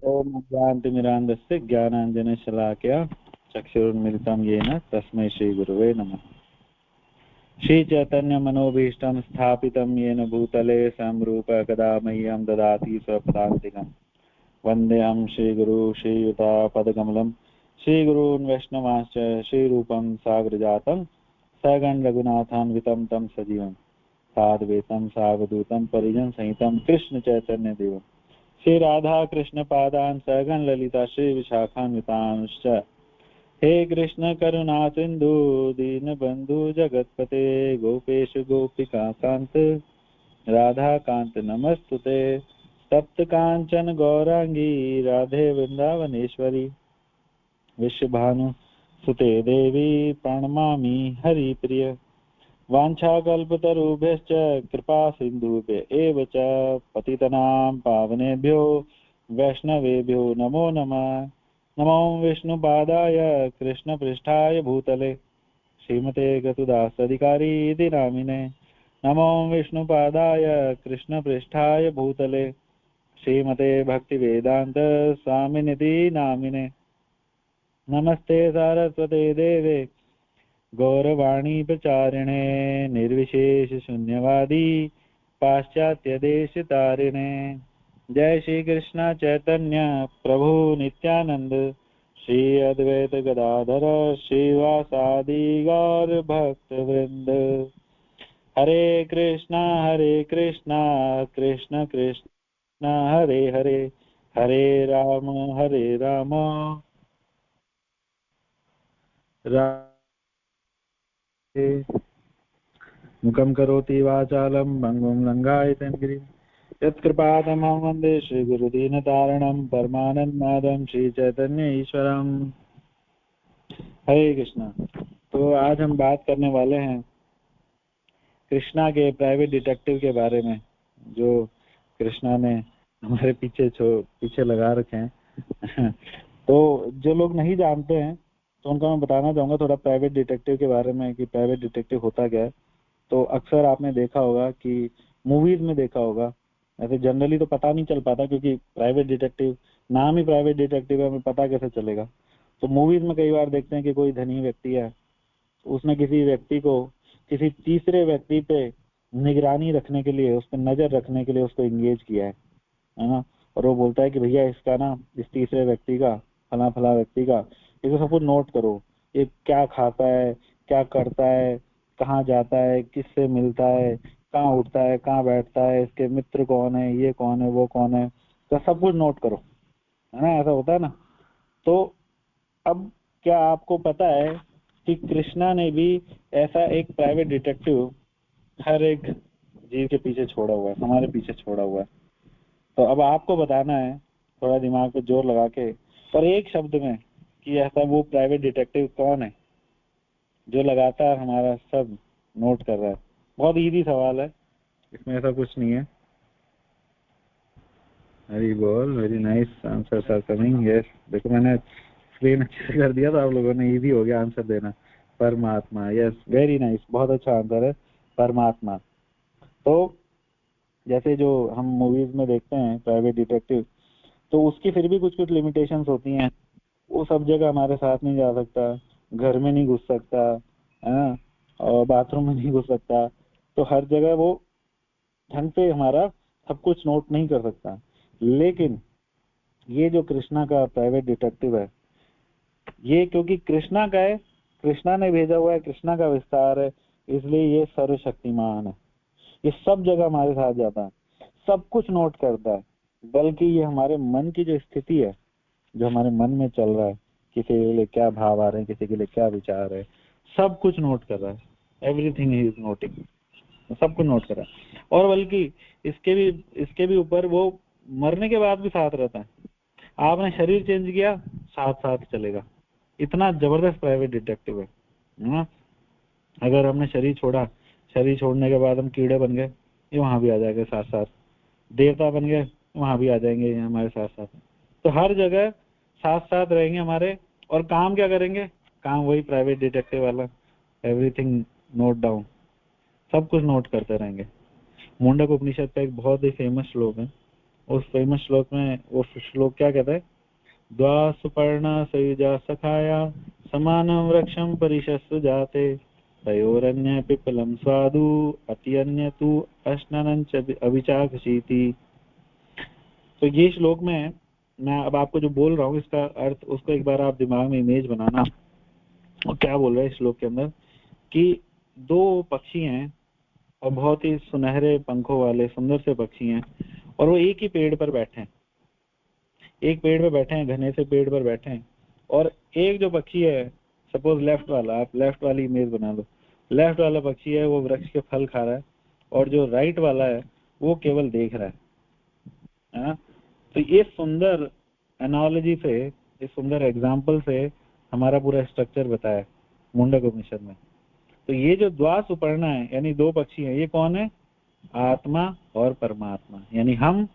ओम ज्ञानतिमिरान्धस्य ज्ञानाञ्जनशलाकया चक्षुरुन्मिलितं येन तस्मै श्रीगुरुवे नमः। श्रीचैतन्यमनोभीष्टं स्थापितं येन भूतले स्वयं कदा मह्यं ददाति स्वपदान्तिकम्। वन्देऽहं श्रीगुरु श्रीयुतापदकमलं श्रीगुरून् वैष्णवांश्च श्रीरूपं साग्रजातं सगण रघुनाथान्वितं तं सजीवं साद्वैतं सावधूतं परिजनसहितं कृष्णचैतन्यदेवम् श्री राधा कृष्ण पादान सगन ललिता श्री विशाखान्वितांश्च। हे कृष्ण करुणा सिंधु दीन बंधु जगतपते गोपेश गोपिका कांत राधा कांत नमस्तुते। सप्त कांचन गौरांगी राधे वृंदावनेश्वरी विश्वभानु सुते देवी प्रणमामि हरिप्रिय। वाञ्छाकल्पतरुभ्यश्च कृपा सिन्धुभ्य एव च पतितनां पावनेभ्यो वैष्णवेभ्यो नमो नमः। नमो विष्णुपादाय कृष्णपृष्ठाय भूतले श्रीमते गतुदासधिकारी इति नामिने। नमो विष्णुपादाय कृष्णपृष्ठाय भूतले श्रीमते भक्तिवेदान्त स्वामिनिति नामिने। नमस्ते सारस्वते देवे गौरवाणी प्रचारिणे निर्विशेष शून्यवादी पाश्चात्य देश तारिणे। जय श्री कृष्ण चैतन्य प्रभु नित्यानंद श्री अद्वैत गदाधर श्रीवासादि गौर भक्त वृंद। हरे कृष्णा कृष्ण कृष्ण हरे हरे हरे राम राम मुखं करोति वाचालं भंगुं लंघायतन्गिरिं यत्कृपातमहं वन्दे श्रीगुरुदीनतारिणं परमानन्दमाधवं श्रीचैतन्य ईश्वरम्। हरे कृष्णा। तो आज हम बात करने वाले हैं कृष्णा के प्राइवेट डिटेक्टिव के बारे में, जो कृष्णा ने हमारे पीछे लगा रखे हैं। तो जो लोग नहीं जानते हैं तो उनका मैं बताना चाहूंगा थोड़ा प्राइवेट डिटेक्टिव के बारे में कि प्राइवेट डिटेक्टिव होता क्या है। तो अक्सर आपने देखा होगा कि मूवीज में देखा होगा, ऐसे जनरली तो पता नहीं चल पाता क्योंकि प्राइवेट डिटेक्टिव नाम ही प्राइवेट डिटेक्टिव है, हमें पता कैसे चलेगा। तो मूवीज में कई बार देखते हैं कि कोई धनी व्यक्ति है, उसने किसी व्यक्ति को किसी तीसरे व्यक्ति पे निगरानी रखने के लिए, उस पर नजर रखने के लिए उसको एंगेज किया है ना। और वो बोलता है कि भैया इसका ना, इस तीसरे व्यक्ति का, फला फला व्यक्ति का, इसको सब कुछ नोट करो, ये क्या खाता है, क्या करता है, कहाँ जाता है, किससे मिलता है, कहाँ उठता है, कहाँ बैठता है, इसके मित्र कौन है, ये कौन है, वो कौन है, तो सब कुछ नोट करो, है ना। ऐसा होता है ना। तो अब क्या आपको पता है कि कृष्णा ने भी ऐसा एक प्राइवेट डिटेक्टिव हर एक जीव के पीछे छोड़ा हुआ है, हमारे पीछे छोड़ा हुआ है। तो अब आपको बताना है थोड़ा दिमाग पे जोर लगा के और एक शब्द में कि ऐसा वो प्राइवेट डिटेक्टिव कौन है जो लगातार हमारा सब नोट कर रहा है। बहुत इजी सवाल है, इसमें ऐसा कुछ नहीं है। हरी बोल, very nice answers are coming. Yes, देखो मैंने स्क्रीन अच्छे से कर दिया तो आप लोगों ने इजी हो गया आंसर देना। परमात्मा, यस, वेरी नाइस, बहुत अच्छा आंसर है, परमात्मा। तो जैसे जो हम मूवीज में देखते हैं प्राइवेट डिटेक्टिव, तो उसकी फिर भी कुछ कुछ लिमिटेशंस होती हैं। वो सब जगह हमारे साथ नहीं जा सकता, घर में नहीं घुस सकता, है ना, और बाथरूम में नहीं घुस सकता। तो हर जगह वो ढंग से हमारा सब कुछ नोट नहीं कर सकता। लेकिन ये जो कृष्णा का प्राइवेट डिटेक्टिव है, ये क्योंकि कृष्णा का है, कृष्णा ने भेजा हुआ है, कृष्णा का विस्तार है, इसलिए ये सर्वशक्तिमान है। ये सब जगह हमारे साथ जाता है, सब कुछ नोट करता है। बल्कि ये हमारे मन की जो स्थिति है, जो हमारे मन में चल रहा है, किसी के लिए क्या भाव आ रहे हैं, किसी के लिए क्या विचार है, सब कुछ नोट कर रहा है। एवरीथिंग ही इज नोटिंग, सब कुछ नोट कर रहा है। और बल्कि इसके भी ऊपर वो मरने के बाद भी साथ रहता है। आपने शरीर चेंज किया, साथ साथ चलेगा। इतना जबरदस्त प्राइवेट डिटेक्टिव है ना। अगर हमने शरीर छोड़ा, शरीर छोड़ने के बाद हम कीड़े बन गए, ये वहां भी आ जाएंगे साथ साथ। देवता बन गए, वहां भी आ जाएंगे हमारे साथ साथ। तो हर जगह साथ साथ रहेंगे हमारे। और काम क्या करेंगे? काम वही प्राइवेट डिटेक्टिव वाला, एवरीथिंग नोट डाउन, सब कुछ नोट करते रहेंगे। मुंडक उपनिषद का एक बहुत ही फेमस श्लोक है, उस फेमस श्लोक में वो श्लोक क्या कहता है, द्वा सुपर्णा सयुजा सखाया समानं वृक्षं परिशस्व जाते तयोरन्य पिप्पलं स्वादु अत्यन्य तु अश्ननं च अभिचाक्षीति। तो ये श्लोक में मैं अब आपको जो बोल रहा हूँ इसका अर्थ, उसको एक बार आप दिमाग में इमेज बनाना। और क्या बोल रहा है इस श्लोक के अंदर कि दो पक्षी हैं और बहुत ही सुनहरे पंखों वाले सुंदर से पक्षी हैं, और वो एक ही पेड़ पर बैठे हैं, एक पेड़ पर बैठे हैं, घने से पेड़ पर बैठे हैं। और एक जो पक्षी है, सपोज लेफ्ट वाला, आप लेफ्ट वाली इमेज बना लो, लेफ्ट वाला पक्षी है वो वृक्ष के फल खा रहा है, और जो राइट वाला है वो केवल देख रहा है। तो ये सुंदर एनालॉजी से, इस सुंदर एग्जाम्पल से हमारा पूरा स्ट्रक्चर बताया मुंडक उपनिषद में। तो ये जो द्वा सुपर्णा है यानी दो पक्षी हैं, ये कौन है, आत्मा और परमात्मा, यानी हम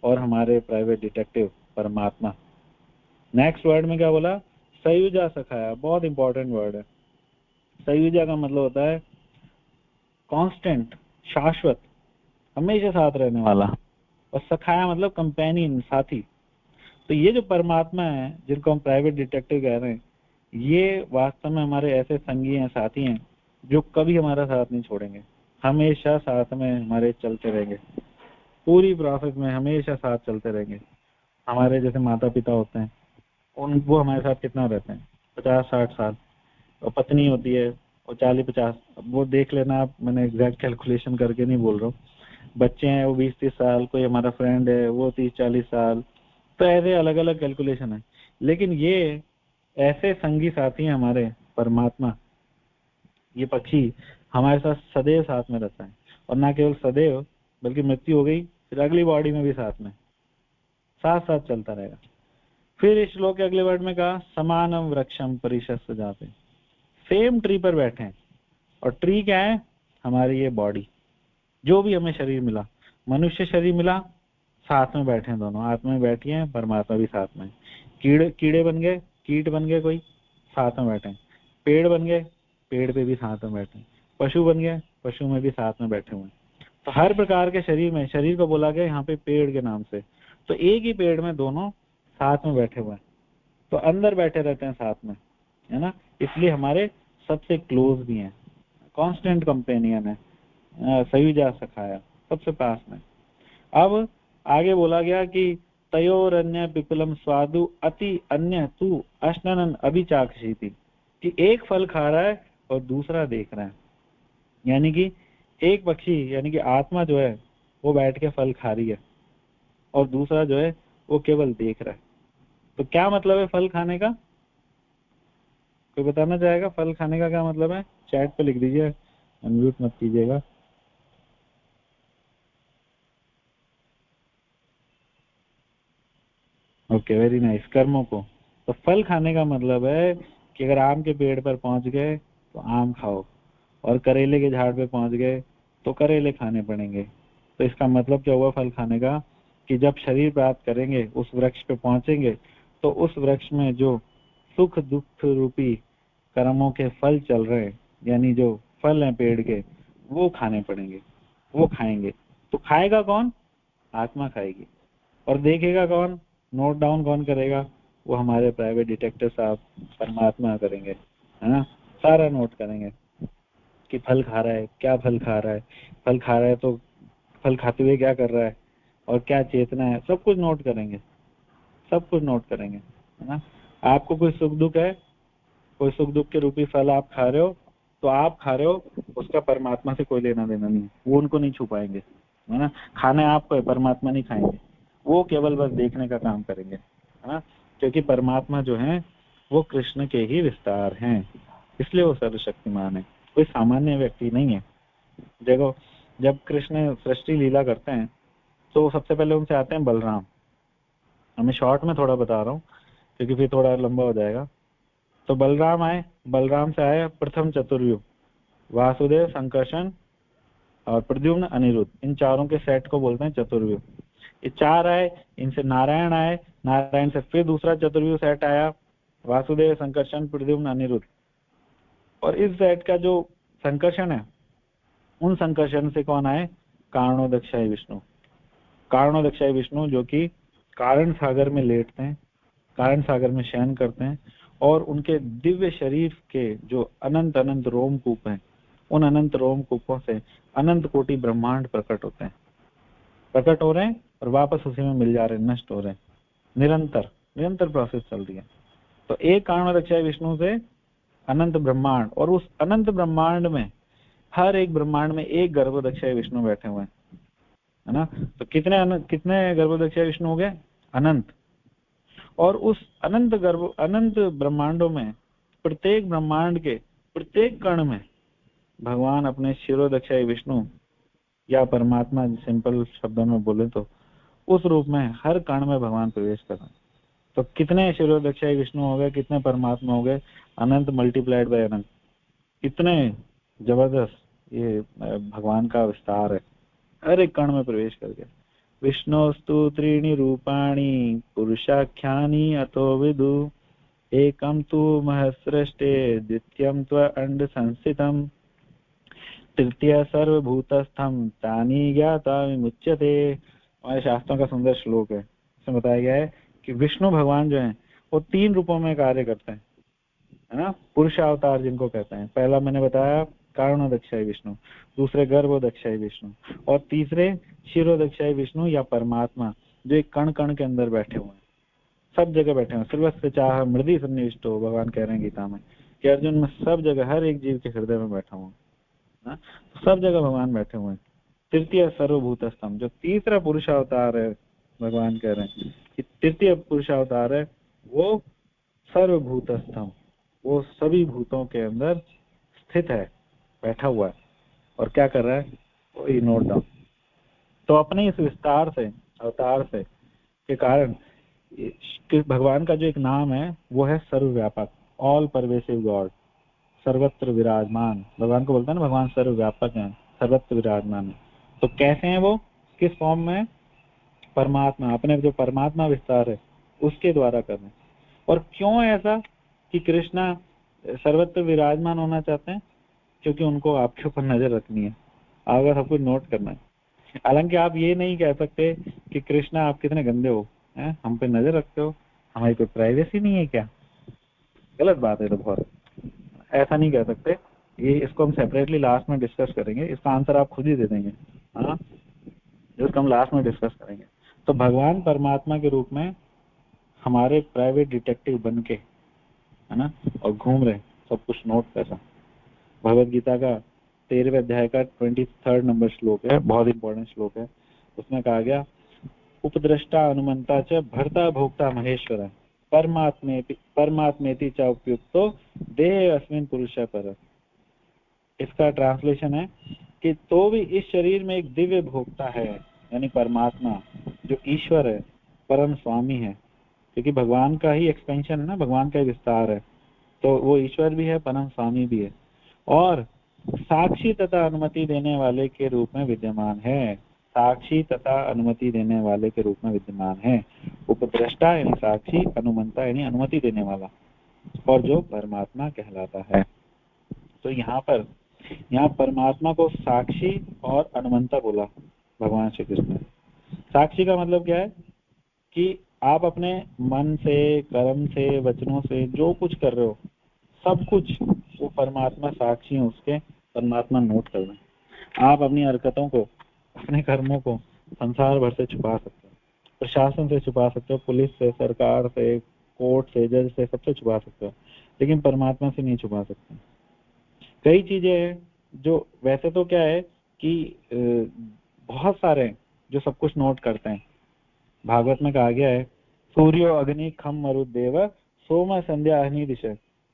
और हमारे प्राइवेट डिटेक्टिव परमात्मा। नेक्स्ट वर्ड में क्या बोला, सयुजा सखाया, बहुत इंपॉर्टेंट वर्ड है। सयुजा का मतलब होता है कांस्टेंट, शाश्वत, हमेशा साथ रहने वाला, और सखाया मतलब कंपेनियन, साथी। तो ये जो परमात्मा है जिनको हम प्राइवेट डिटेक्टिव कह रहे हैं, ये वास्तव में हमारे ऐसे संगी हैं, साथी हैं जो कभी हमारा साथ नहीं छोड़ेंगे, हमेशा साथ में हमारे चलते रहेंगे, पूरी प्रोसेस में हमेशा साथ चलते रहेंगे। हमारे जैसे माता पिता होते हैं, वो हमारे साथ कितना रहते हैं, 50-60 साल, और पत्नी होती है और 40-50, वो देख लेना आप, मैंने एग्जैक्ट कैलकुलेशन करके नहीं बोल रहा हूँ। बच्चे हैं वो 20-30 साल, कोई हमारा फ्रेंड है वो 30-40 साल, तो ऐसे अलग अलग कैलकुलेशन है। लेकिन ये ऐसे संगी साथी हैं हमारे परमात्मा, ये पक्षी हमारे साथ सदैव साथ में रहता है, और ना केवल सदैव बल्कि मृत्यु हो गई फिर अगली बॉडी में भी साथ में साथ साथ चलता रहेगा। फिर इस श्लोक के अगले वर्ड में कहा, समानम वृक्षम परिशस्व जाते, सेम ट्री पर बैठे हैं, और ट्री क्या है, हमारी ये बॉडी, जो भी हमें शरीर मिला, मनुष्य शरीर मिला, साथ में बैठे हैं दोनों, आत्मा में बैठी है, परमात्मा भी साथ में। कीड़े बन गए, कीट बन गए कोई, साथ में बैठे हैं। पेड़ बन गए, पेड़ पे भी साथ में बैठे हैं। पशु बन गए, पशु में भी साथ में बैठे हुए हैं। तो हर प्रकार के शरीर में, शरीर को बोला गया यहाँ पे पेड़ के नाम से, तो एक ही पेड़ में दोनों साथ में बैठे हुए हैं, तो अंदर बैठे रहते हैं साथ में, है ना, इसलिए हमारे सबसे क्लोज भी हैं, कांस्टेंट कंपेनियन है, सयुजा सखाया, सबसे पास में। अब आगे बोला गया कि तयोरन्य पिपलम स्वादु अति अन्य तू अश्नन अभिचाक्षीति, कि एक फल खा रहा है और दूसरा देख रहा है, यानी कि एक पक्षी यानी कि आत्मा जो है वो बैठ के फल खा रही है, और दूसरा जो है वो केवल देख रहा है। तो क्या मतलब है फल खाने का, कोई बताना चाहेगा फल खाने का क्या मतलब है? चैट पे लिख दीजिए, अनम्यूट मत कीजिएगा। ओके, वेरी नाइस, कर्मों को। तो फल खाने का मतलब है कि अगर आम के पेड़ पर पहुंच गए तो आम खाओ, और करेले के झाड़ पे पहुंच गए तो करेले खाने पड़ेंगे। तो इसका मतलब क्या हुआ फल खाने का, कि जब शरीर प्राप्त करेंगे, उस वृक्ष पे पहुंचेंगे, तो उस वृक्ष में जो सुख दुख रूपी कर्मों के फल चल रहे हैं, यानी जो फल हैं पेड़ के, वो खाने पड़ेंगे, वो खाएंगे। तो खाएगा कौन? आत्मा खाएगी। और देखेगा कौन, नोट डाउन कौन करेगा? वो हमारे प्राइवेट डिटेक्टिव साहब परमात्मा करेंगे, है ना, सारा नोट करेंगे कि फल खा रहा है, क्या फल खा रहा है, फल खा रहा है तो फल खाते हुए क्या कर रहा है, और क्या चेतना है, सब कुछ नोट करेंगे, सब कुछ नोट करेंगे, है ना। आपको कोई सुख दुख है, कोई सुख दुख के रूपी फल आप खा रहे हो, तो आप खा रहे हो, उसका परमात्मा से कोई लेना देना नहीं, वो उनको नहीं छुपाएंगे, है ना। खाने आपको है, परमात्मा नहीं खाएंगे, वो केवल बस देखने का काम करेंगे, है ना, क्योंकि परमात्मा जो है वो कृष्ण के ही विस्तार हैं, इसलिए वो सर्वशक्तिमान है, कोई सामान्य व्यक्ति नहीं है। देखो, जब कृष्ण सृष्टि लीला करते हैं तो सबसे पहले उनसे आते हैं बलराम। मैं शॉर्ट में थोड़ा बता रहा हूँ क्योंकि फिर थोड़ा लंबा हो जाएगा। तो बलराम आए, बलराम से आए प्रथम चतुर्युग, वासुदेव, संकर्षण और प्रद्युम्न, अनिरुद्ध, इन चारों के सेट को बोलते हैं चतुर्व्यूह। ये चार आए, इनसे नारायण आए, नारायण से फिर दूसरा चतुर्व्यूह सेट आया, वासुदेव, संकर्षण, प्रद्युम्न, अनिरुद्ध। और इस सेट का जो संकर्षण है, उन संकर्षण से कौन आए? कारणोदक्षाय विष्णु। कारणोदक्षाई विष्णु जो कि कारण सागर में लेटते हैं, कारण सागर में शयन करते हैं, और उनके दिव्य शरीर के जो अनंत अनंत रोमकूप हैं, उन अनंत रोमकूपों से अनंत कोटि ब्रह्मांड प्रकट होते हैं, प्रकट हो रहे हैं और वापस उसी में मिल जा रहे हैं, नष्ट हो रहे हैं। निरंतर निरंतर प्रोसेस चल रही है। तो एक कारणोदक्षाई विष्णु से अनंत ब्रह्मांड, और उस अनंत ब्रह्मांड में हर एक ब्रह्मांड में एक गर्भोदक्षाई विष्णु बैठे हुए हैं, है ना। तो कितने गर्भोदक्षाई विष्णु हो गए? अनंत। और उस अनंत ब्रह्मांडों में प्रत्येक ब्रह्मांड के प्रत्येक कण में भगवान अपने शिरोदक्षाई विष्णु या परमात्मा, सिंपल शब्दों में बोले तो उस रूप में हर कण में भगवान प्रवेश कर रहे हैं। तो कितने शिरोदक्षाई विष्णु हो गए, कितने परमात्मा हो गए? अनंत मल्टीप्लाइड बाय अनंत। कितने जबरदस्त ये भगवान का विस्तार है, हर एक कण में प्रवेश करके। विष्णोस्तु त्रीणि रूपाणि पुरुषाख्यानि अतो विदु, एकम तु महस्रष्टे द्वितीयम त्व अंड संस्थितम, तृतीय सर्वभूतस्थम तानि ज्ञाता विमुच्यते। हमारे शास्त्रों का सुंदर श्लोक है। इसमें बताया गया है कि विष्णु भगवान जो हैं वो 3 रूपों में कार्य करते हैं, है ना। पुरुष अवतार जिनको कहते हैं, पहला मैंने बताया कारणोदक्षाई विष्णु, दूसरे गर्भोदक्षाई विष्णु, और तीसरे शिरोदक्षाई विष्णु या परमात्मा जो एक कण कण के अंदर बैठे हुए हैं, सब जगह बैठे हुए हैं। सर्वस्य चाह मृदि सन्निविष्टो, भगवान कह रहे हैं गीता में कि अर्जुन में सब जगह, हर एक जीव के हृदय में बैठा हूँ, सब जगह भगवान बैठे हुए हैं। तृतीय सर्वभूतस्थम, जो तीसरा पुरुष अवतार है, भगवान कह रहे हैं कि तृतीय पुरुष अवतार है वो सर्वभूतस्थम, वो सभी भूतों के अंदर स्थित है, बैठा हुआ है। और क्या कर रहा है? वही नोट डाउन। तो अपने इस विस्तार से, अवतार से के कारण भगवान का जो एक नाम है वो है सर्वव्यापक, ऑल परवेसिव गॉड, सर्वत्र विराजमान। भगवान को बोलते हैं ना, भगवान सर्वव्यापक हैं, सर्वत्र विराजमान है। तो कैसे हैं वो, किस फॉर्म में? परमात्मा, अपने जो परमात्मा विस्तार है उसके द्वारा कर रहे हैं। और क्यों ऐसा कि कृष्णा सर्वत्र विराजमान होना चाहते हैं? क्योंकि उनको आपके ऊपर नजर रखनी है, अगर सब कुछ नोट करना है। हालांकि आप ये नहीं कह सकते कि कृष्णा आप कितने गंदे हो, हैं, हम पे नजर रखते हो, हमारी कोई प्राइवेसी नहीं है क्या? गलत बात है। तो बहुत ऐसा नहीं कह सकते। ये इसको हम सेपरेटली लास्ट में डिस्कस करेंगे, इसका आंसर आप खुद ही दे देंगे, हाँ, जिसको हम लास्ट में डिस्कस करेंगे। तो भगवान परमात्मा के रूप में हमारे प्राइवेट डिटेक्टिव बन के, है ना, और घूम रहे, सब कुछ नोट कर रहे। भगवत गीता का 13वें अध्याय का 23 नंबर श्लोक है, बहुत इंपॉर्टेंट श्लोक है। उसमें कहा गया उपद्रष्टा अनुमंता च भर्ता भोक्ता महेश्वर परमात्मेति च उपयुक्तो देह अस्मिन् पुरुष पर। इसका ट्रांसलेशन है कि तो भी इस शरीर में एक दिव्य भोक्ता है, यानी परमात्मा जो ईश्वर है, परम स्वामी है, क्योंकि भगवान का ही एक्सपेंशन है ना, भगवान का ही विस्तार है। तो वो ईश्वर भी है, परम स्वामी भी है, और साक्षी तथा अनुमति देने वाले के रूप में विद्यमान है। साक्षी तथा अनुमति देने वाले के रूप में विद्यमान है। उपद्रष्टा यानी साक्षी, अनुमंता यानी अनुमति देने वाला, और जो परमात्मा कहलाता है। तो यहाँ परमात्मा को साक्षी और अनुमंता बोला भगवान श्री कृष्ण। साक्षी का मतलब क्या है कि आप अपने मन से, कर्म से, वचनों से जो कुछ कर रहे हो, सब कुछ वो परमात्मा साक्षी है, उसके परमात्मा नोट कर रहे हैं। आप अपनी हरकतों को, अपने कर्मों को संसार भर से छुपा सकते हो, प्रशासन से छुपा सकते हो, पुलिस से, सरकार से, कोर्ट से, जज से, सबसे छुपा सकते हो, लेकिन परमात्मा से नहीं छुपा सकते। कई चीजें हैं जो वैसे तो क्या है कि बहुत सारे हैं जो सब कुछ नोट करते हैं। भागवत में कहा गया है सूर्यो अग्नि खम मरुदेव सोम संध्या अग्नि दिश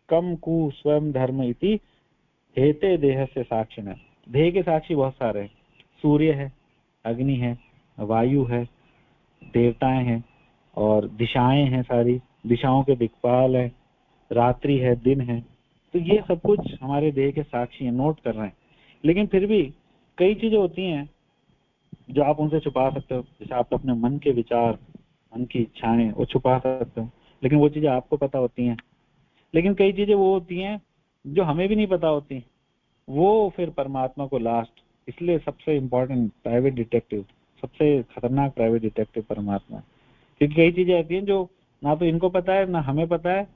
कम कु स्वयं धर्म इति हेते देह से साक्षिण। देह के साक्षी बहुत सारे हैं। सूर्य है, अग्नि है, वायु है, देवताएं हैं, और दिशाएं हैं, सारी दिशाओं के दिक्पाल है, रात्रि है, दिन है। तो ये सब कुछ हमारे देह के साक्षी हैं, नोट कर रहे हैं। लेकिन फिर भी कई चीजें होती हैं जो आप उनसे छुपा सकते हो। जैसे आप अपने मन के विचार, मन की इच्छाएं वो छुपा सकते हो, लेकिन वो चीजें आपको पता होती हैं। लेकिन कई चीजें वो होती हैं जो हमें भी नहीं पता होती, वो फिर परमात्मा को लास्ट। इसलिए सबसे इम्पोर्टेंट प्राइवेट डिटेक्टिव, भगवान श्री कृष्ण है। भगवान श्री कृष्ण सबसे खतरनाक प्राइवेट डिटेक्टिव परमात्मा है। क्योंकि कई चीजें ऐसी हैं जो ना तो इनको पता है ना हमें पता है,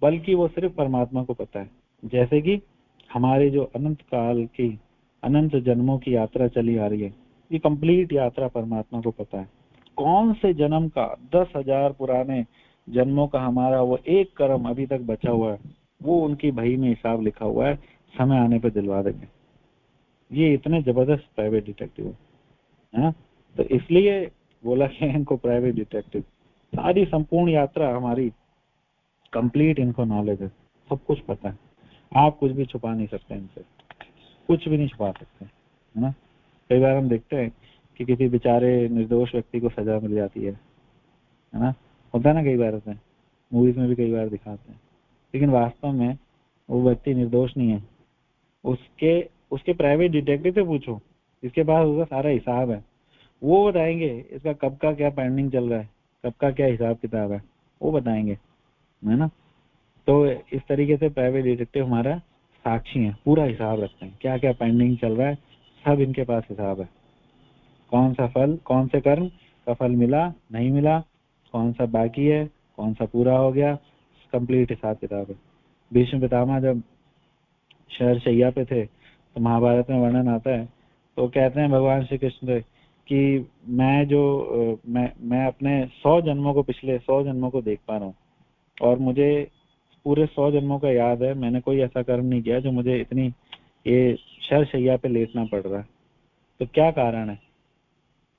बल्कि वो सिर्फ परमात्मा को पता है। जैसे कि हमारे जो अनंत काल की, अनंत जन्मों की यात्रा चली आ रही है, ये कंप्लीट यात्रा परमात्मा को पता है। कौन से जन्म का, 10,000 पुराने जन्मों का हमारा वो एक कर्म अभी तक बचा हुआ है, वो उनकी बही में हिसाब लिखा हुआ है, समय आने पे दिलवा देंगे। ये इतने जबरदस्त प्राइवेट डिटेक्टिव है ना? तो इसलिए बोला कि इनको प्राइवेट डिटेक्टिव। सारी संपूर्ण यात्रा हमारी कंप्लीट इनको नॉलेज है, सब कुछ पता है। आप कुछ भी छुपा नहीं सकते इनसे, कुछ भी नहीं छुपा सकते, है ना? कई बार हम देखते हैं कि किसी बेचारे निर्दोष व्यक्ति को सजा मिल जाती है ना? होता है ना, कई बार होता है, मूवीज में भी कई बार दिखाते हैं। लेकिन वास्तव में वो व्यक्ति निर्दोष नहीं है। उसके उसके प्राइवेट डिटेक्टिव से पूछो, इसके पास उसका सारा हिसाब है, वो बताएंगे इसका कब का क्या पेंडिंग चल रहा है, कब का क्या हिसाब किताब है, वो बताएंगे, है ना? तो इस तरीके से प्राइवेट डिटेक्टिव हमारा साक्षी है, पूरा हिसाब रखते हैं, क्या क्या पेंडिंग चल रहा है, सब इनके पास हिसाब है। कौन सा फल, कौन से कर्म का फल मिला, नहीं मिला, कौन सा बाकी है, कौन सा पूरा हो गया, कंप्लीट हिसाब किताब है। भीष्म पितामह जब शहर शैया पे थे तो महाभारत में वर्णन आता है, तो कहते हैं भगवान श्री कृष्ण से कि मैं अपने 100 जन्मों को, पिछले 100 जन्मों को देख पा रहा हूँ, और मुझे पूरे 100 जन्मों का याद है, मैंने कोई ऐसा कर्म नहीं किया जो मुझे इतनी ये शर शैया पे लेटना पड़ रहा है, तो क्या कारण है?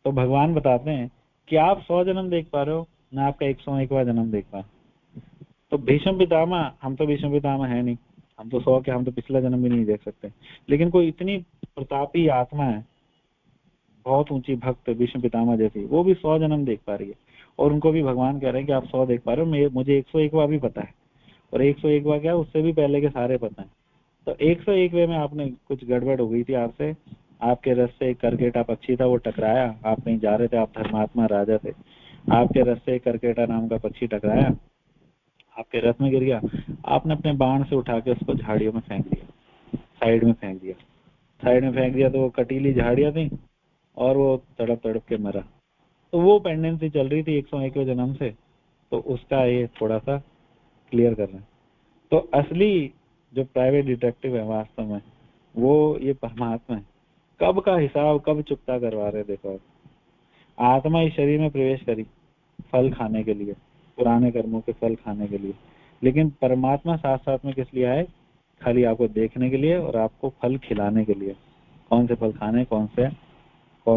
तो भगवान बताते हैं कि आप 100 जन्म देख पा रहे हो, मैं आपका 101वां जन्म देख पा रहा हूं। तो भीष्म पितामह, हम तो भीष्म पितामह है नहीं, हम तो 100 के, हम तो पिछला जन्म भी नहीं देख सकते। लेकिन कोई इतनी प्रतापी आत्मा है, बहुत ऊंची भक्त भीष्म पितामह जैसी, वो भी 100 जन्म देख पा रही है, और उनको भी भगवान कह रहे हैं कि आप 100 देख पा रहे हो, मुझे 101वां भी पता है, और 101वां क्या, उससे भी पहले के सारे पता है। तो 101वें में आपने कुछ गड़बड़ हो गई थी आपसे, आपके रथ से एक करकेटा पक्षी था, वो टकराया, आप कहीं जा रहे थे, आप धर्मात्मा राजा थे, आपके रथ से एक करकेटा नाम का पक्षी टकराया, आपके रथ में गिर गया, आपने अपने बाण से उठा के उसको झाड़ियों में फेंक दिया, साइड में फेंक दिया, साइड में फेंक दिया, तो वो कटीली झाड़ियां थी और वो तड़प तड़प के मरा। तो वो पेंडेंसी चल रही थी 101वें जन्म से, तो उसका ये थोड़ा सा क्लियर कर रहे हैं। तो असली जो प्राइवेट डिटेक्टिव है वास्तव में, वो ये परमात्मा है। कब का हिसाब कब चुकता करवा रहे, देखो। आत्मा इस शरीर में प्रवेश करी फल खाने के लिए, पुराने कर्मों के फल खाने के लिए, लेकिन परमात्मा साथ साथ में किस लिए आए? खाली आपको देखने के लिए और आपको फल खिलाने के लिए। कौन से फल खाने, कौन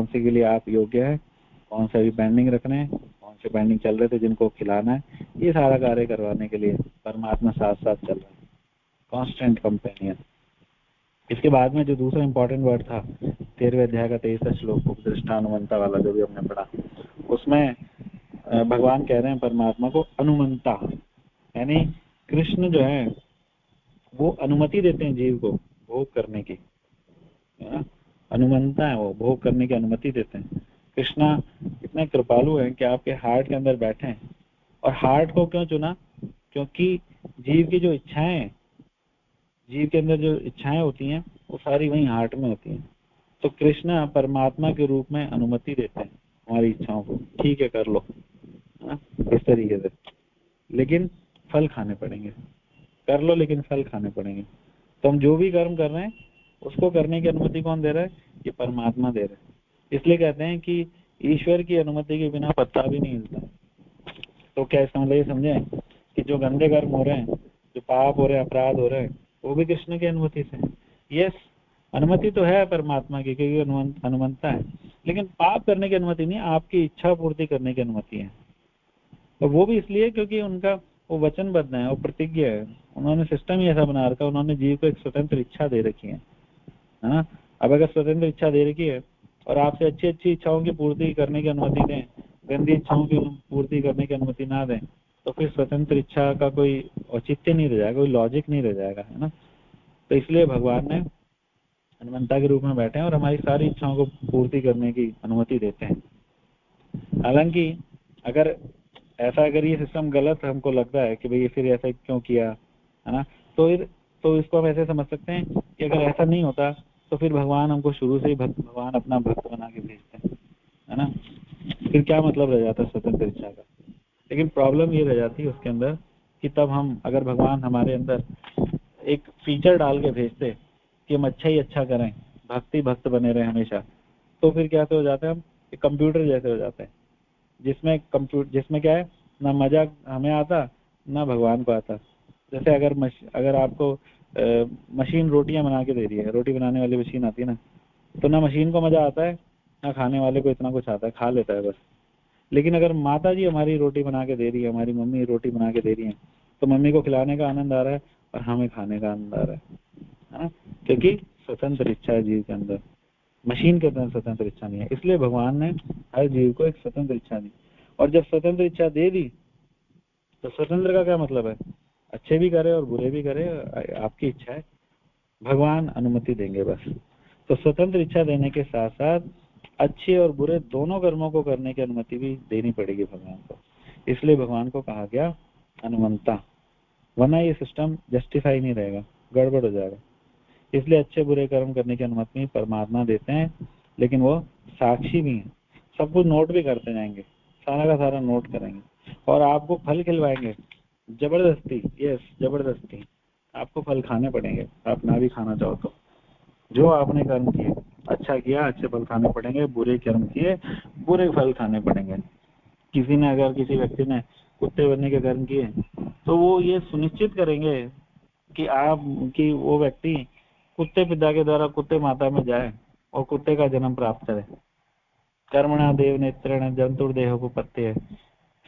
से के लिए आप योग्य है, कौन से अभी पेंडिंग रखने हैं, कौन से पेंडिंग चल रहे थे जिनको खिलाना है, ये सारा कार्य करवाने के लिए परमात्मा साथ साथ चल रहा है, कांस्टेंट कंपेनियन। इसके बाद में जो दूसरा इंपॉर्टेंट वर्ड था 13वें अध्याय का 23वां श्लोक, उपदृष्टानुमंता वाला जो भी हमने पढ़ा, उसमें भगवान कह रहे हैं परमात्मा को अनुमंता, यानी कृष्ण जो है वो अनुमति देते हैं जीव को भोग करने की, है ना? अनुमंता है, वो भोग करने की अनुमति देते हैं। कृष्णा इतने कृपालु हैं कि आपके हार्ट के अंदर बैठे हैं। और हार्ट को क्यों चुना? क्योंकि जीव की जो इच्छाएं, जीव के अंदर जो इच्छाएं होती हैं वो सारी वहीं हार्ट में होती हैं। तो कृष्ण परमात्मा के रूप में अनुमति देते हैं हमारी इच्छाओं को, ठीक है कर लो, है ना? इस तरीके से, लेकिन फल खाने पड़ेंगे, कर लो लेकिन फल खाने पड़ेंगे। तो हम जो भी कर्म कर रहे हैं उसको करने की अनुमति कौन दे रहा है? ये परमात्मा दे रहा है। इसलिए कहते हैं कि ईश्वर की अनुमति के बिना पत्ता भी नहीं हिलता। तो क्या इसका मतलब ये समझे कि जो गंदे कर्म हो रहे हैं, जो पाप हो रहे हैं, अपराध हो रहे हैं, वो भी कृष्ण की अनुमति से? यस, अनुमति तो है परमात्मा की क्योंकि अनुमंता है, लेकिन पाप करने की अनुमति नहीं, आपकी इच्छा पूर्ति करने की अनुमति है। और वो भी इसलिए क्योंकि उनका वो वचनबद्ध है, वो प्रतिज्ञा है, उन्होंने सिस्टम ही ऐसा बना रखा है, उन्होंने जीव को एक स्वतंत्र इच्छा दे रखी है ना? अब अगर स्वतंत्र इच्छा दे रखी है और आपसे अच्छी अच्छी इच्छाओं की पूर्ति करने की अनुमति दें, गंदी इच्छाओं की पूर्ति करने की अनुमति ना दें, तो फिर स्वतंत्र इच्छा का कोई औचित्य नहीं रह जाएगा, कोई लॉजिक नहीं रह जाएगा, है ना? तो इसलिए भगवान ने हनुमंता के रूप में बैठे हैं और हमारी सारी इच्छाओं को पूर्ति करने की अनुमति देते हैं। हालांकि अगर ये सिस्टम गलत हमको लगता है कि भाई फिर ऐसा क्यों किया, है ना, तो इसको हम ऐसे समझ सकते हैं कि अगर ऐसा नहीं होता तो फिर भगवान हमको शुरू से ही भगवान अपना भक्त बना के भेजते हैं, है ना। फिर क्या मतलब रह जाता है स्वतंत्र इच्छा का। लेकिन प्रॉब्लम ये रह जाती है उसके अंदर कि तब हम, अगर भगवान हमारे अंदर एक फीचर डाल के भेजते कि हम अच्छा ही अच्छा करें, भक्ति भक्त बने रहे हमेशा, तो फिर क्या हो जाता है, हम एक कंप्यूटर जैसे हो जाते हैं, जिसमें क्या है, ना मजा हमें आता ना भगवान को आता। जैसे अगर आपको मशीन रोटियां बना के दे रही है, रोटी बनाने वाली मशीन आती है ना, तो ना मशीन को मजा आता है ना खाने वाले को इतना कुछ आता है, खा लेता है बस। लेकिन अगर माता जी हमारी रोटी बना के दे रही है, हमारी मम्मी रोटी बना के दे रही है, तो मम्मी को खिलाने का आनंद आ रहा है और हमें खाने का आनंद आ रहा है ना, क्योंकि स्वतंत्र इच्छा है जीव के अंदर। मशीन के अंदर स्वतंत्र इच्छा नहीं है, इसलिए भगवान ने हर जीव को एक स्वतंत्र इच्छा दी। और जब स्वतंत्र इच्छा दे दी तो स्वतंत्र का क्या मतलब है, अच्छे भी करे और बुरे भी करे, आपकी इच्छा है, भगवान अनुमति देंगे बस। तो स्वतंत्र इच्छा देने के साथ साथ अच्छे और बुरे दोनों कर्मों को करने की अनुमति भी देनी पड़ेगी भगवान को। इसलिए भगवान को कहा गया अनुमंता, वरना ये सिस्टम जस्टिफाई नहीं रहेगा, गड़बड़ हो जाएगा। इसलिए अच्छे बुरे कर्म करने की अनुमति परमात्मा देते हैं, लेकिन वो साक्षी भी हैं, सब कुछ नोट भी करते जाएंगे, सारा का सारा नोट करेंगे और आपको फल खिलवाएंगे जबरदस्ती। यस, जबरदस्ती आपको फल खाने पड़ेंगे, आप ना भी खाना चाहो तो। जो आपने कर्म किए, अच्छा किया अच्छे फल खाने पड़ेंगे, बुरे कर्म किए बुरे फल खाने पड़ेंगे। अगर किसी व्यक्ति ने कुत्ते बनने के कर्म किए, तो वो ये सुनिश्चित करेंगे कि वो व्यक्ति कुत्ते पिता के द्वारा कुत्ते माता में जाए और कुत्ते का जन्म प्राप्त करे। कर्मणा देव नेत्रेण जंतुर्देहोपपत्तिः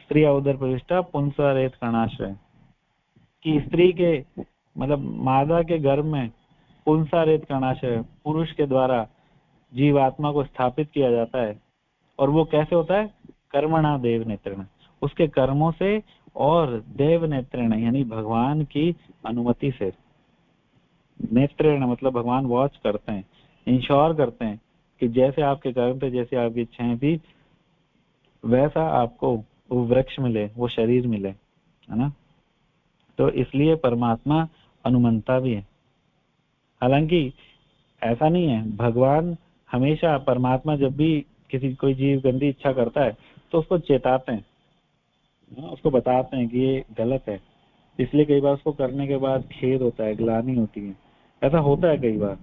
स्त्री उदर प्रविष्टा पुंसा रेत कर्णाश्रय। कि स्त्री के मतलब मादा के गर्भ में पुंसा रेत कर्णाश्रय, पुरुष के द्वारा जीवात्मा को स्थापित किया जाता है। और वो कैसे होता है, कर्मणा देव नेत्रेण, उसके कर्मों से, और देव नेत्रेण यानी भगवान की अनुमति से। नेत्रेण मतलब भगवान वॉच करते हैं, इंश्योर करते हैं कि जैसे आपके कर्म थे, जैसे आपकी इच्छाएं थी, वैसा आपको वो वृक्ष मिले, वो शरीर मिले, है ना। तो इसलिए परमात्मा अनुमंता भी है। हालांकि ऐसा नहीं है, भगवान हमेशा, परमात्मा जब भी कोई जीव गंदी इच्छा करता है तो उसको चेताते हैं, उसको बताते हैं कि ये गलत है। इसलिए कई बार उसको करने के बाद खेद होता है, ग्लानि होती है, ऐसा होता है कई बार।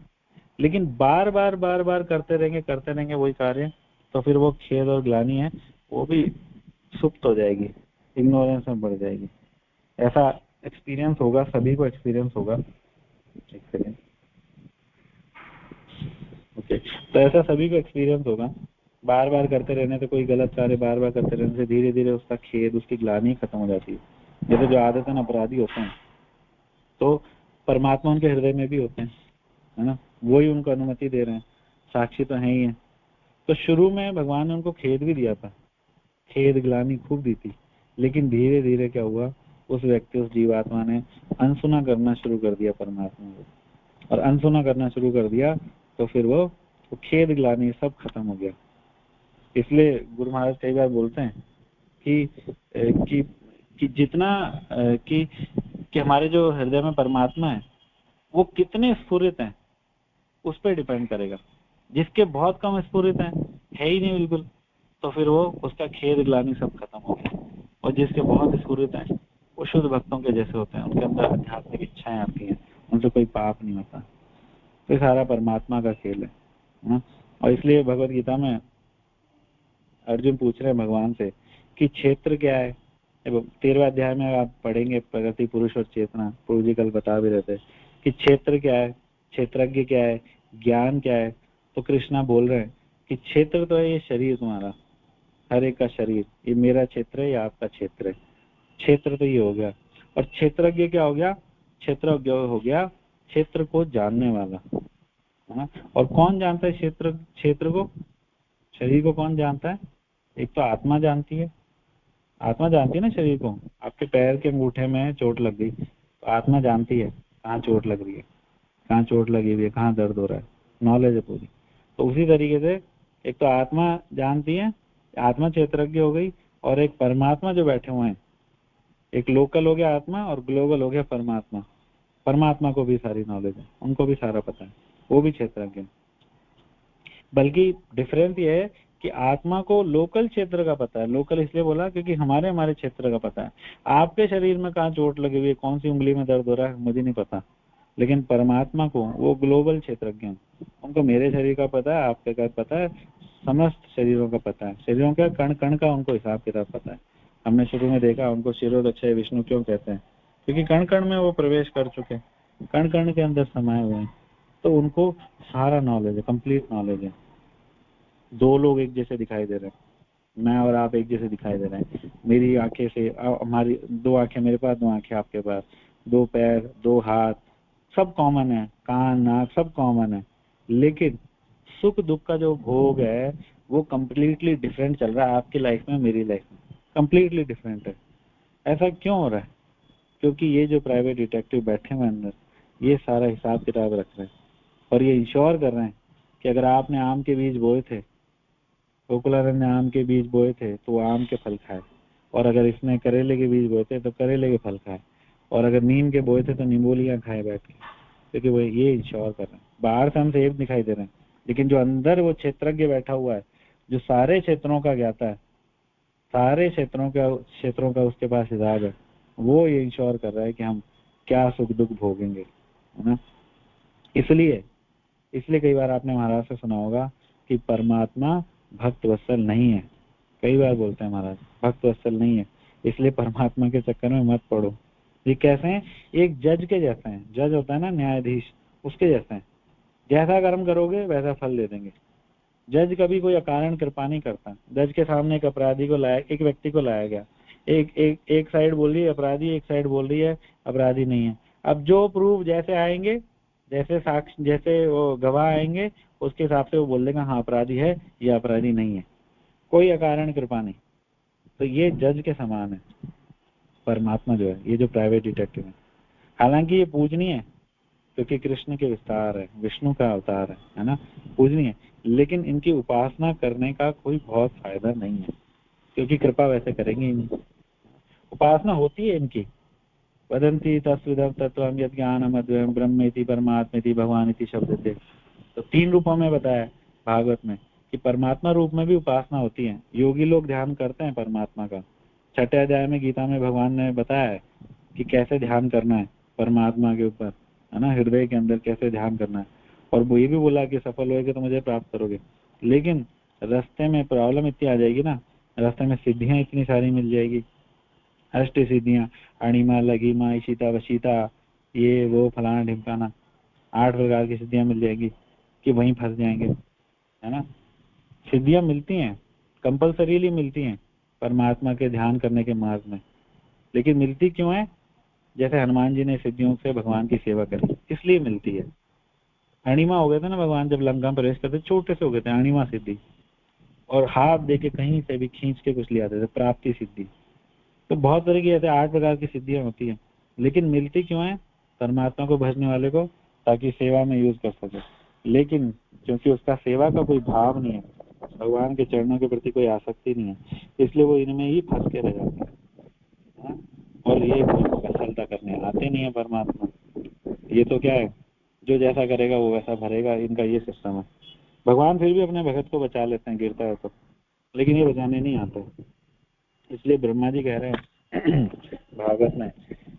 लेकिन बार बार करते रहेंगे वही कार्य, तो फिर वो खेद और ग्लानि है वो भी सुप्त हो जाएगी, इग्नोरेंस में बढ़ जाएगी। ऐसा एक्सपीरियंस होगा, सभी को एक्सपीरियंस होगा। एक सेकेंड, ओके। तो ऐसा सभी को एक्सपीरियंस होगा, बार बार करते रहने से, कोई गलत कार्य बार बार करते रहने से धीरे धीरे उसका खेद, उसकी ग्लानि खत्म हो जाती है। जैसे जो आदतन अपराधी होते हैं तो परमात्मा उनके हृदय में भी होते हैं, है ना, वही उनको अनुमति दे रहे हैं, साक्षी तो है ही है। तो शुरू में भगवान ने उनको खेद भी दिया था, खेद ग्लानि खूब दी थी, लेकिन धीरे धीरे क्या हुआ, उस व्यक्ति, उस जीवात्मा ने अनसुना करना शुरू कर दिया परमात्मा को, और अनसुना करना शुरू कर दिया तो फिर वो खेद ग्लानि सब खत्म हो गया। इसलिए गुरु महाराज कई बार बोलते हैं कि जितना कि हमारे जो हृदय में परमात्मा है वो कितने स्फुरित हैं उस पर डिपेंड करेगा। जिसके बहुत कम स्फुरित हैं, है ही नहीं बिल्कुल, तो फिर वो उसका खेद ग्लानि सब खत्म हो गया। और जिसके बहुत स्फुरित हैं वो शुद्ध भक्तों के जैसे होते हैं, उनके अंदर आध्यात्मिक इच्छाएं आती हैं, उनसे कोई पाप नहीं होता। तो सारा परमात्मा का खेल है ना। और इसलिए भगवत गीता में अर्जुन पूछ रहे हैं भगवान से कि क्षेत्र क्या है। 13वें अध्याय में आप पढ़ेंगे, प्रगति पुरुष और चेतना, प्रभु जी कल बता भी रहे थे कि क्षेत्र क्या है, क्षेत्रज्ञ क्या है, ज्ञान क्या है। तो कृष्णा बोल रहे हैं कि क्षेत्र तो है ये शरीर तुम्हारा, हर एक का शरीर, ये मेरा क्षेत्र है, ये आपका क्षेत्र है। क्षेत्र तो ये हो गया। और क्षेत्रज्ञ क्या हो गया, क्षेत्रज्ञ हो गया क्षेत्र को जानने वाला, है ना। और कौन जानता है क्षेत्र को, शरीर को कौन जानता है, एक तो आत्मा जानती है, आत्मा जानती है ना शरीर को। आपके पैर के अंगूठे में चोट लग गई तो आत्मा जानती है कहाँ चोट लग रही है, कहाँ चोट लगी हुई है, कहाँ दर्द हो रहा है, नॉलेज है पूरी। तो उसी तरीके से एक तो आत्मा जानती है, आत्मा क्षेत्रज्ञ हो गई, और एक परमात्मा जो बैठे हुए हैं, एक लोकल हो गया आत्मा और ग्लोबल हो गया परमात्मा। परमात्मा को भी सारी नॉलेज है, उनको भी सारा पता है, वो भी क्षेत्रज्ञ है। बल्कि डिफरेंस ये है कि आत्मा को लोकल क्षेत्र का पता है। लोकल इसलिए बोला क्योंकि हमारे क्षेत्र का पता है। आपके शरीर में कहाँ चोट लगी हुई है, कौन सी उंगली में दर्द हो रहा है, मुझे नहीं पता, लेकिन परमात्मा को वो ग्लोबल क्षेत्रज्ञ हैं। उनको मेरे शरीर का पता है, आपके का पता है, समस्त शरीरों का पता है। शरीरों का कण कण का उनको हिसाब किताब पता है। हमने शुरू में देखा उनको शिरोदक्षय विष्णु क्यों कहते हैं, क्योंकि कण कण में वो प्रवेश कर चुके, कण कण के अंदर समाये हुए हैं, तो उनको सारा नॉलेज है, कंप्लीट नॉलेज है। दो लोग एक जैसे दिखाई दे रहे हैं, मैं और आप एक जैसे दिखाई दे रहे हैं। मेरी आंखें से हमारी दो आंखें मेरे पास, दो आंखें आपके पास, दो पैर, दो हाथ, सब कॉमन है, कान नाक सब कॉमन है, लेकिन सुख दुख का जो भोग है वो कंप्लीटली डिफरेंट चल रहा है आपकी लाइफ में, मेरी लाइफ में कंप्लीटली डिफरेंट है। ऐसा क्यों हो रहा है? क्योंकि ये जो प्राइवेट डिटेक्टिव बैठे हुए अंदर, ये सारा हिसाब किताब रख रहे हैं और ये इंश्योर कर रहे हैं कि अगर आपने आम के बीज बोए थे, गोकुलानंद ने आम के बीज बोए थे तो वो आम के फल खाए, और अगर इसने करेले के बीज बोए थे तो करेले के फल खाए, और अगर नीम के बोए थे तो नींबोलियां खाए बैठ के, क्योंकि वो ये इंश्योर कर रहे हैं। बाहर से हम सेब दिखाई दे रहे हैं, लेकिन जो अंदर वो क्षेत्रज्ञ बैठा हुआ है, जो सारे क्षेत्रों का ज्ञाता है, सारे क्षेत्रों का उसके पास हिसाब है, वो ये इंश्योर कर रहा है कि हम क्या सुख दुख भोगेंगे, है ना। इसलिए कई बार आपने महाराज से सुना होगा कि परमात्मा भक्त वत्सल नहीं है। कई बार बोलते हैं महाराज भक्त वत्सल नहीं है, इसलिए परमात्मा के चक्कर में मत पड़ो। ये कैसे हैं? एक जज के जैसे हैं। जज होता है ना, न्यायाधीश, उसके जैसे हैं। जैसा कर्म करोगे वैसा फल दे देंगे। जज कभी कोई अकारण कृपा नहीं करता। जज के सामने एक अपराधी को लाया, एक व्यक्ति को लाया गया, एक साइड बोल रही है अपराधी, एक साइड बोल रही है अपराधी नहीं है। अब जो प्रूफ जैसे आएंगे, जैसे साक्ष्य, जैसे वो गवाह आएंगे, उसके हिसाब से वो बोल देगा हाँ अपराधी है या अपराधी नहीं है, कोई अकारण कृपा नहीं। तो ये जज के समान है परमात्मा जो है, ये जो प्राइवेट डिटेक्टिव है। हालांकि ये पूजनीय है क्योंकि कृष्ण के विस्तार है, विष्णु का अवतार है ना, पूजनीय है, लेकिन इनकी उपासना करने का कोई बहुत फायदा नहीं है, क्योंकि कृपा वैसे करेंगे ही नहीं। उपासना होती है इनकी, वदंती तत्विदं तत्त्वं यत् ज्ञानम् अद्वयं ब्रह्मेति परमात्मेति भगवानिति शब्दते। तो 3 रूपों में बताया भागवत में कि परमात्मा रूप में भी उपासना होती है। योगी लोग ध्यान करते हैं परमात्मा का। 6ठे अध्याय में गीता में भगवान ने बताया है कि कैसे ध्यान करना है परमात्मा के ऊपर, है ना, हृदय के अंदर कैसे ध्यान करना है। और वो ये भी बोला कि सफल होगे तो मुझे प्राप्त करोगे, लेकिन रास्ते में प्रॉब्लम इतनी आ जाएगी ना, रास्ते में सिद्धियां इतनी सारी मिल जाएगी, अष्ट सिद्धियां, अणिमा लघिमा इशिता वशिता, ये वो फलाना ढिमकाना, 8 प्रकार की सिद्धियां मिल जाएगी कि वहीं फंस जाएंगे, है ना। सिद्धियां मिलती हैं, कंपल्सरीली मिलती हैं परमात्मा के ध्यान करने के मार्ग में, लेकिन मिलती क्यों है? जैसे हनुमान जी ने सिद्धियों से भगवान की सेवा करी, इसलिए मिलती है। अणिमा हो गए थे ना भगवान, जब लंका में प्रवेश करते छोटे से हो गए थे, अणिमा सिद्धि, और हाथ दे के कहीं से भी खींच के कुछ ले आते थे, प्राप्ति सिद्धि। तो बहुत तरह की ऐसे 8 प्रकार की सिद्धियां होती हैं, लेकिन मिलती क्यों है? परमात्मा को भजने वाले को, ताकि सेवा में यूज कर सके। लेकिन क्योंकि उसका सेवा का कोई भाव नहीं है, भगवान के चरणों के प्रति कोई आसक्ति नहीं है, इसलिए वो इनमें ही फंस के रह जाता है। और ये सफलता करने आते नहीं है परमात्मा। ये तो क्या है, जो जैसा करेगा वो वैसा भरेगा, इनका ये सिस्टम है। भगवान फिर भी अपने भगत को बचा लेते हैं गिरता है तो, लेकिन ये बचाने नहीं आते। इसलिए ब्रह्मा जी कह रहे हैं भागवत में,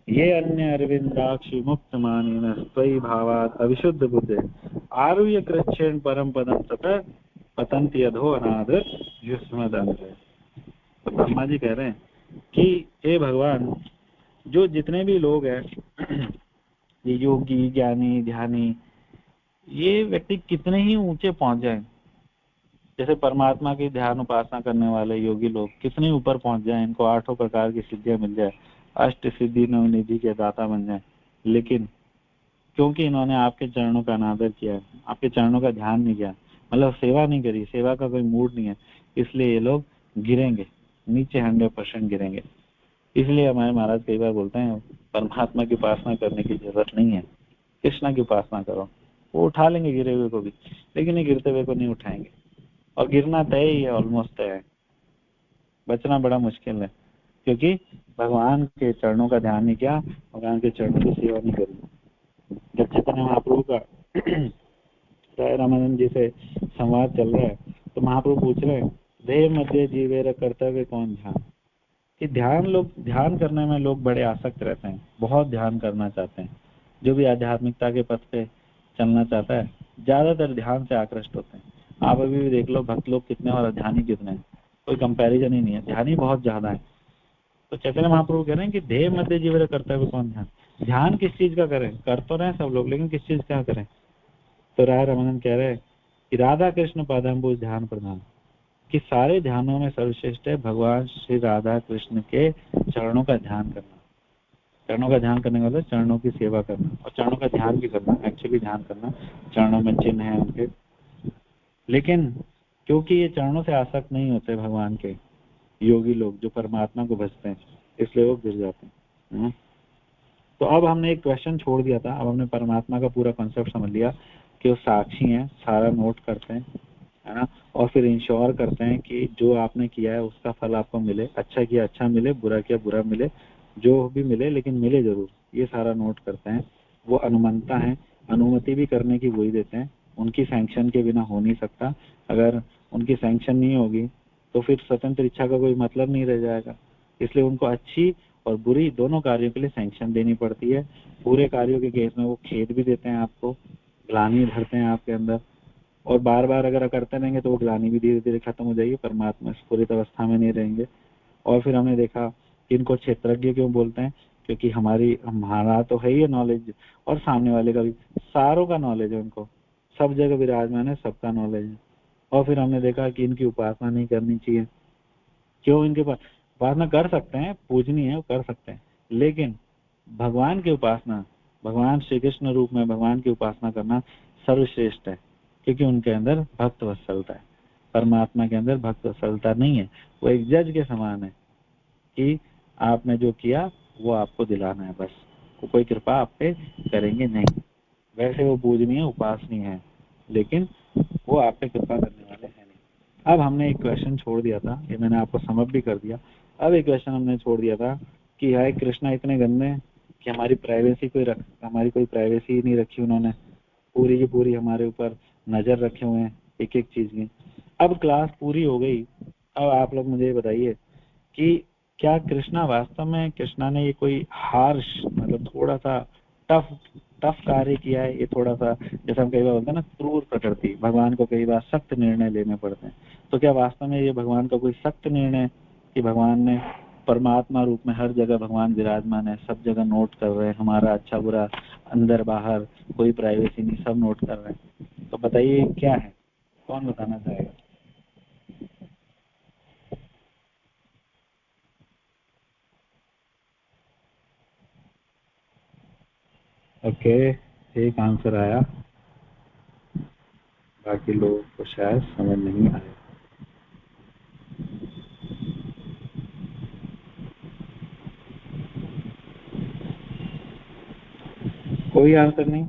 ये अन्य अरविंदाक्षि मुक्त मानिन स्वयं भावात अविशुद्ध बुद्धे आरुह्य कृच्छेन परम पदम तथा पतंति अधो अनादर युष्मदंत। तो ब्रह्मा जी कह रहे हैं कि हे भगवान, जो जितने भी लोग हैं ये योगी ज्ञानी ध्यानी, ये व्यक्ति कितने ही ऊंचे पहुंच जाए, जैसे परमात्मा की ध्यान उपासना करने वाले योगी लोग कितने ऊपर पहुंच जाए, इनको 8 प्रकार की सिद्धियां मिल जाए, अष्ट सिद्धि नवनिधि के दाता बन जाए, लेकिन क्योंकि इन्होंने आपके चरणों का अनादर किया, आपके चरणों का ध्यान नहीं किया, मतलब सेवा नहीं करी, सेवा का कोई मूड नहीं है, इसलिए ये लोग गिरेंगे नीचे, 100% गिरेंगे। इसलिए हमारे महाराज कई बार बोलते हैं परमात्मा की उपासना करने की जरूरत नहीं है, कृष्णा की उपासना करो, वो उठा लेंगे गिरे हुए को भी, लेकिन ये गिरते हुए को नहीं उठाएंगे। और गिरना तय ही है, ऑलमोस्ट तय है, बचना बड़ा मुश्किल है, क्योंकि भगवान के चरणों का ध्यान नहीं किया, भगवान के चरणों की सेवा नहीं करी। जब चैतन्य महाप्रभु का राय रामानंद जी से संवाद चल रहा है, तो महाप्रभु पूछ रहे हैं देह मध्य जीवेर कर्तव्य कौन ध्यान, कि ध्यान करने में लोग बड़े आसक्त रहते हैं, बहुत ध्यान करना चाहते हैं। जो भी आध्यात्मिकता के पथ पे चलना चाहता है ज्यादातर ध्यान से आकृष्ट होते हैं। आप अभी भी देख लो भक्त लोग कितने और ध्यानी कितने हैं, कोई कंपैरिजन ही नहीं है, ध्यानी बहुत ज्यादा है। तो चैतन्य महाप्रभु कह रहे हैं कि देह मध्य जीवन कर्तव्य कौन ध्यान, ध्यान किस चीज का करें, कर तो रहे सब लोग लेकिन किस चीज का करें। तो राय रमानंद कह रहे हैं कि राधा कृष्ण पादाम्बुज ध्यान प्रधान, कि सारे ध्यानों में सर्वश्रेष्ठ है भगवान श्री राधा कृष्ण के चरणों का ध्यान करना। चरणों का ध्यान करने का मतलब चरणों की सेवा करना और चरणों का ध्यान भी करना, एक्चुअली ध्यान करना। चरणों में चिन्ह है उनके, लेकिन क्योंकि ये चरणों से आसक्त नहीं होते भगवान के योगी लोग जो परमात्मा को भजते हैं, इसलिए वो गिर जाते हैं। तो अब हमने एक क्वेश्चन छोड़ दिया था, अब हमने परमात्मा का पूरा कॉन्सेप्ट समझ लिया कि वो साक्षी हैं, सारा नोट करते हैं, है ना, और फिर इंश्योर करते हैं कि जो आपने किया है उसका फल आपको मिले, अच्छा किया अच्छा मिले, बुरा किया बुरा मिले, जो भी मिले लेकिन मिले जरूर, ये सारा नोट करते हैं। वो अनुमंता है, अनुमति भी करने की वही देते हैं, उनकी सैंक्शन के बिना हो नहीं सकता। अगर उनकी सैंक्शन नहीं होगी तो फिर स्वतंत्र इच्छा का कोई मतलब नहीं रह जाएगा। इसलिए उनको अच्छी और बुरी दोनों कार्यों के लिए सैंक्शन देनी पड़ती है। पूरे कार्यों के केस में वो खेद भी देते हैं, आपको ग्लानि भरते हैं आपके अंदर, और बार बार अगर करते रहेंगे तो वो ग्लानि भी धीरे धीरे खत्म हो जाएगी, परमात्मा स्फुरित अवस्था में नहीं रहेंगे। और फिर हमने देखा कि इनको क्षेत्रज्ञ क्यों बोलते हैं, क्योंकि हमारा तो है ही नॉलेज और सामने वाले का भी, सारों का नॉलेज है, उनको सब जगह विराजमान है, सबका नॉलेज है। और फिर हमने देखा कि इनकी उपासना नहीं करनी चाहिए। क्यों? इनके पास उपासना कर सकते हैं, पूजनी है, वो कर सकते हैं, लेकिन भगवान की उपासना, भगवान श्री कृष्ण रूप में भगवान की उपासना करना सर्वश्रेष्ठ है, क्योंकि उनके अंदर भक्त वत्सलता है। परमात्मा के अंदर भक्त वत्सलता नहीं है, वो एक जज के समान है कि आपने जो किया वो आपको दिलाना है, बस वो कोई कृपा आप पे करेंगे नहीं। वैसे वो पूजनीय उपासनीय है, लेकिन वो आप पे कृपा करने वाले हैं नहीं। अब हमने एक क्वेश्चन छोड़ दिया था, ये मैंने आपको समझ भी कर दिया। अब एक क्वेश्चन हमने छोड़ दिया था कि हाय कृष्णा इतने गंदे हैं कि हमारी कोई प्राइवेसी ही नहीं रखी उन्होंने, पूरी की पूरी हमारे ऊपर नजर रखे हुए हैं एक एक चीज की। अब क्लास पूरी हो गई, अब आप लोग मुझे बताइए कि क्या कृष्णा वास्तव में, कृष्णा ने ये कोई हार्श मतलब थोड़ा सा टफ कार्य किया है? ये थोड़ा सा जैसे हम कई बार बोलते हैं ना क्रूर प्रकृति, भगवान को कई बार सख्त निर्णय लेने पड़ते हैं, तो क्या वास्तव में ये भगवान का कोई सख्त निर्णय कि भगवान ने परमात्मा रूप में हर जगह भगवान विराजमान है, सब जगह नोट कर रहे हैं, हमारा अच्छा बुरा अंदर बाहर, कोई प्राइवेसी नहीं, सब नोट कर रहे हैं? तो बताइए क्या है, कौन बताना चाहेगा? ओके, एक आंसर आया, बाकी लोगों को शायद समझ नहीं आया। कोई आंसर नहीं?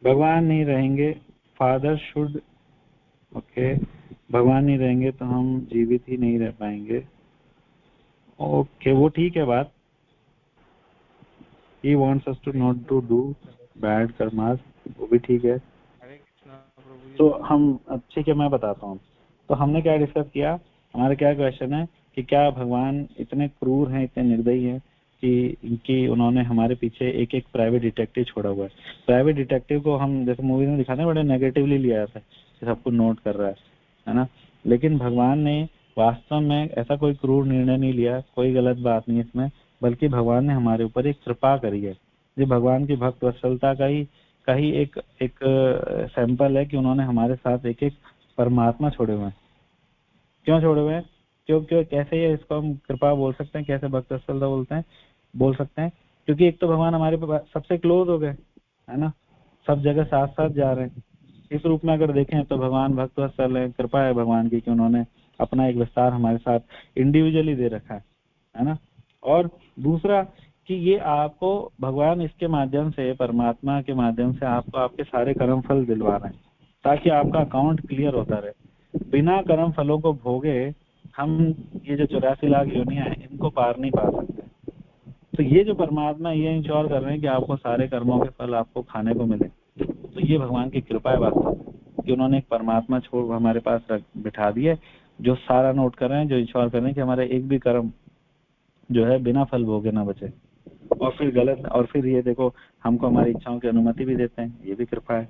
भगवान नहीं रहेंगे, फादर शुड, ओके, भगवान नहीं रहेंगे तो हम जीवित ही नहीं रह पाएंगे। ओके, वो ठीक है बात, he wants us to not to do bad karmas, वो भी ठीक है। तो हम, ठीक है मैं बताता हूँ। तो हमने क्या डिस्कस किया, हमारा क्या क्वेश्चन है कि क्या भगवान इतने क्रूर हैं, इतने निर्दयी हैं कि इनकी उन्होंने हमारे पीछे एक एक प्राइवेट डिटेक्टिव छोड़ा हुआ है। प्राइवेट डिटेक्टिव को हम जैसे मूवीज में दिखाते हैं बड़े नेगेटिवली लिया जाता है कि सब कुछ नोट कर रहा है ना, लेकिन भगवान ने वास्तव में ऐसा कोई क्रूर निर्णय नहीं लिया, कोई गलत बात नहीं इसमें, बल्कि भगवान ने हमारे ऊपर एक कृपा करी है। ये भगवान की भक्त वत्सलता का ही एक सैंपल है कि उन्होंने हमारे साथ एक एक परमात्मा छोड़े हुए हैं। क्यों छोड़े हुए हैं? क्यों क्यों कैसे ये इसको हम कृपा बोल सकते हैं, कैसे भक्त वत्सलता बोल सकते हैं? क्योंकि एक तो भगवान हमारे सबसे क्लोज हो गए, है ना, सब जगह साथ साथ जा रहे हैं। इस रूप में अगर देखें तो भगवान भक्त वत्सल है, कृपा है भगवान की कि उन्होंने अपना एक विस्तार हमारे साथ इंडिविजुअली दे रखा है ना। और दूसरा कि ये आपको भगवान इसके माध्यम से, परमात्मा के माध्यम से आपको आपके सारे कर्म फल दिलवा रहे हैं, ताकि आपका अकाउंट क्लियर होता रहे। बिना कर्म फलों को भोगे हम ये जो 84 लाख योनियां हैं इनको पार नहीं पा सकते। तो ये जो परमात्मा ये इंश्योर कर रहे हैं कि आपको सारे कर्मों के फल आपको खाने को मिले, तो ये भगवान की कृपा है वास्तव कि उन्होंने एक परमात्मा छोड़ हमारे पास बिठा दिए, जो सारा नोट कर रहे हैं, जो इंश्योर कर रहे हैं कि हमारे एक भी कर्म जो है बिना फल भोगे ना बचे। और फिर गलत, और फिर ये देखो हमको हमारी इच्छाओं की अनुमति भी देते हैं, ये भी कृपा है।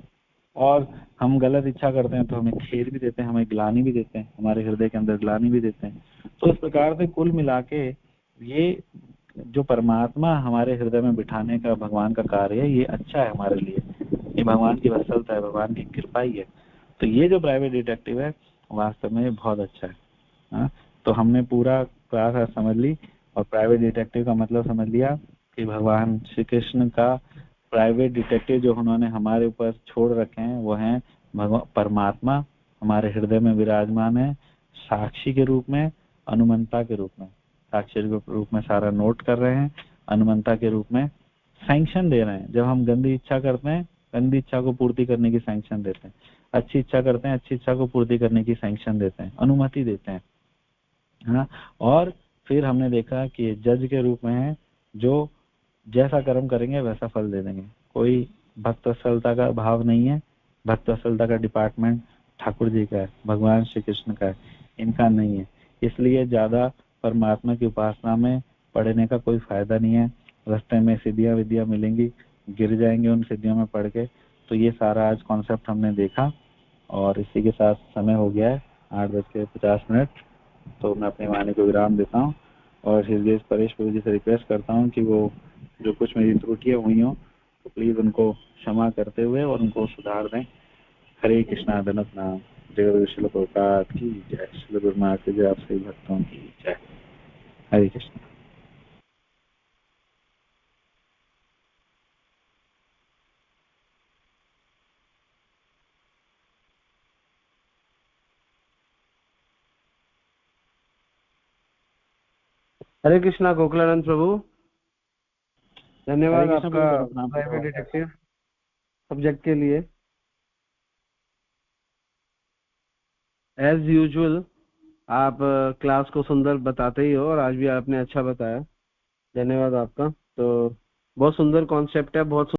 और हम गलत इच्छा करते हैं तो हमें खेद भी देते हैं, हमें ग्लानि भी देते हैं, हमारे हृदय के अंदर ग्लानि भी देते हैं। तो इस प्रकार से कुल मिला के ये जो परमात्मा हमारे हृदय में बिठाने का भगवान का कार्य है, ये अच्छा है हमारे लिए, ये भगवान की वत्सलता है, भगवान की कृपा ही है। तो ये जो प्राइवेट डिटेक्टिव है वास्तव में बहुत अच्छा है। हाँ, तो हमने पूरा क्लास आज समझ ली और प्राइवेट डिटेक्टिव का मतलब समझ लिया कि भगवान श्री कृष्ण का प्राइवेट डिटेक्टिव जो उन्होंने हमारे ऊपर छोड़ रखे हैं वो हैं भगवान परमात्मा, हमारे हृदय में विराजमान है साक्षी के रूप में, अनुमंता के रूप में। साक्षी के रूप में सारा नोट कर रहे हैं, अनुमंता के रूप में सैंक्शन दे रहे हैं। जब हम गंदी इच्छा करते हैं, गंदी इच्छा को पूर्ति करने की सैंक्शन देते हैं, अच्छी इच्छा करते हैं, अच्छी इच्छा को पूर्ति करने की सैंक्शन देते हैं, अनुमति देते हैं, है ना। और फिर हमने देखा कि ये जज के रूप में है, जो जैसा कर्म करेंगे वैसा फल दे देंगे। कोई भक्तवत्सलता का भाव नहीं है, भक्तवत्सलता का डिपार्टमेंट ठाकुर जी का है, भगवान श्री कृष्ण का है, इनका नहीं है। इसलिए ज्यादा परमात्मा की उपासना में पढ़ने का कोई फायदा नहीं है। रास्ते में सिद्धियां विद्या मिलेंगी, गिर जाएंगे उन सिद्धियों में पढ़ के। तो ये सारा आज कॉन्सेप्ट हमने देखा और इसी के साथ समय हो गया है 8:50। तो मैं अपनी वाणी को विराम देता हूँ और हृदय परेश प्रभु जी से रिक्वेस्ट करता हूँ कि वो जो कुछ मेरी त्रुटियां हुई हों तो प्लीज उनको क्षमा करते हुए और उनको सुधार दें। हरे कृष्णा धनत नाम। जय गुरु श्रील प्रभुपाद की जय, श्रील गुरु महाराज की जय, आप सभी भक्तों की जय। हरे कृष्ण। हरे कृष्णा गोकुलानंद प्रभु, हरे धन्यवाद कृष्ण आपका प्रभु, धनत नाम। प्राइवेट डिटेक्टिव सब्जेक्ट के लिए। एज यूजुअल आप क्लास को सुंदर बताते ही हो और आज भी आपने अच्छा बताया, धन्यवाद आपका। तो बहुत सुंदर कॉन्सेप्ट है, बहुत